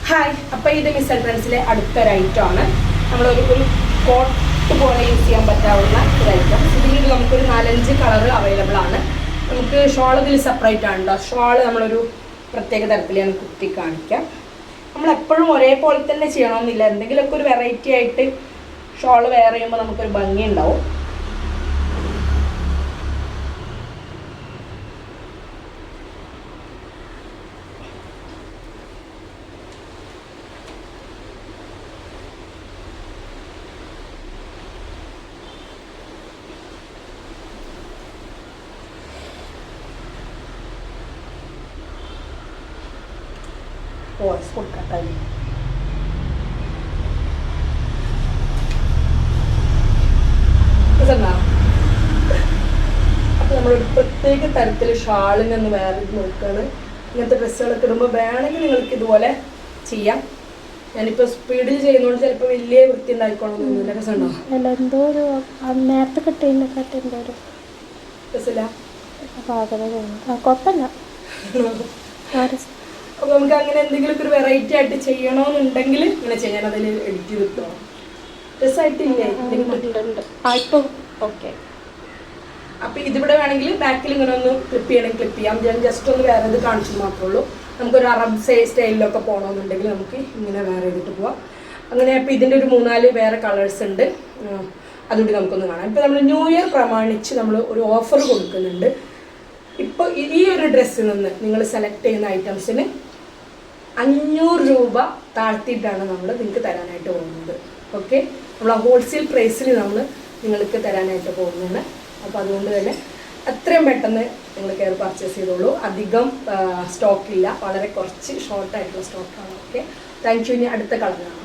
Hi, അപ്പോൾ ഇത് miss ട്രെൻഡ്സിലെ അടുത്തൊരു ഐറ്റമാണ്. നമ്മളൊരു കോട്ട് പോലെ യൂസ് ചെയ്യാൻ പറ്റാവുന്ന ഒരു ഐറ്റം. ഇതിൽ നമുക്കൊരു 4-5 കളർ അവൈലബിൾ ആണ്. നമുക്ക് ഷോൾ ഇതിൽ സെപ്പറേറ്റ് ആണ് കേട്ടോ. ഷോൾ നമ്മളൊരു പ്രത്യേക തരത്തിലാണ് കുത്തി കാണിക്കാം. നമ്മളെപ്പോഴും ഒരേപോലെ തന്നെ ചെയ്യണമെന്നില്ല. എന്തെങ്കിലുമൊക്കെ ഒരു വെറൈറ്റി ആയിട്ട് ഷോൾ വെയർ ചെയ്യുമ്പോൾ നമുക്കൊരു ഭംഗി ഉണ്ടാവും. വോയിസ് കൊടുക്കട്ടെ. അപ്പോൾ നമ്മളൊരു പ്രത്യേക തരത്തിൽ ഷാളിനൊന്ന് വേറെ നോക്കുകയാണ്. ഇങ്ങനത്തെ ഡ്രസ്സുകളൊക്കെ ഇടുമ്പോൾ വേണമെങ്കിൽ നിങ്ങൾക്ക് ഇതുപോലെ ചെയ്യാം. ഞാനിപ്പോൾ സ്പീഡിൽ ചെയ്യുന്നതുകൊണ്ട് ചിലപ്പോൾ വലിയ വൃത്തി ഉണ്ടായിക്കോളൊന്നുമില്ല. രസമുണ്ടോ? എന്തോ ഒരു നേരത്തെ കെട്ടില്ല കെട്ടിൻ്റെ ഒരു രസമില്ല. കുഴപ്പമില്ല. അപ്പോൾ നമുക്ക് അങ്ങനെ എന്തെങ്കിലും ഒരു വെറൈറ്റി ആയിട്ട് ചെയ്യണമെന്നുണ്ടെങ്കിൽ ഇങ്ങനെ ചെയ്യാൻ അതിൽ എഡിറ്റ് ചെയ്തിട്ടോ. രസമായിട്ടില്ലേ? ഓക്കെ. അപ്പോൾ ഇതിവിടെ വേണമെങ്കിൽ ബാക്കിൽ ഇങ്ങനെ ഒന്ന് ക്ലിപ്പ് ചെയ്യണമെങ്കിൽ ക്ലിപ്പ് ചെയ്യാം. ഞാൻ ജസ്റ്റ് ഒന്ന് വേറെ ഇത് കാണിച്ചു മാത്രമേ ഉള്ളൂ. നമുക്കൊരു അറബ് സ്റ്റൈലിലൊക്കെ പോകണമെന്നുണ്ടെങ്കിൽ നമുക്ക് ഇങ്ങനെ വേറെ ചെയ്തിട്ട് പോവാം. അങ്ങനെ അപ്പോൾ ഇതിൻ്റെ ഒരു 3-4 വേറെ കളേഴ്സ് ഉണ്ട്. അതുകൂടി നമുക്കൊന്ന് കാണാം. ഇപ്പോൾ നമ്മൾ ന്യൂ ഇയർ പ്രമാണിച്ച് നമ്മൾ ഒരു ഓഫർ കൊടുക്കുന്നുണ്ട്. ഇപ്പോൾ ഈ ഒരു ഡ്രസ്സിൽ നിന്ന് നിങ്ങൾ സെലക്ട് ചെയ്യുന്ന ഐറ്റംസിന് 500 രൂപ താഴ്ത്തിയിട്ടാണ് നമ്മൾ നിങ്ങൾക്ക് തരാനായിട്ട് പോകുന്നത്. ഓക്കെ, നമ്മൾ ആ ഹോൾസെയിൽ പ്രൈസിൽ നമ്മൾ നിങ്ങൾക്ക് തരാനായിട്ട് പോകുന്നതാണ്. അപ്പോൾ അതുകൊണ്ട് തന്നെ എത്രയും പെട്ടെന്ന് നിങ്ങൾ കയറി പർച്ചേസ് ചെയ്തോളൂ. അധികം സ്റ്റോക്കില്ല, വളരെ കുറച്ച് ഷോർട്ടായിട്ടുള്ള സ്റ്റോക്കാണ്. Okay, thank you. ഇനി അടുത്ത കളറാണ്.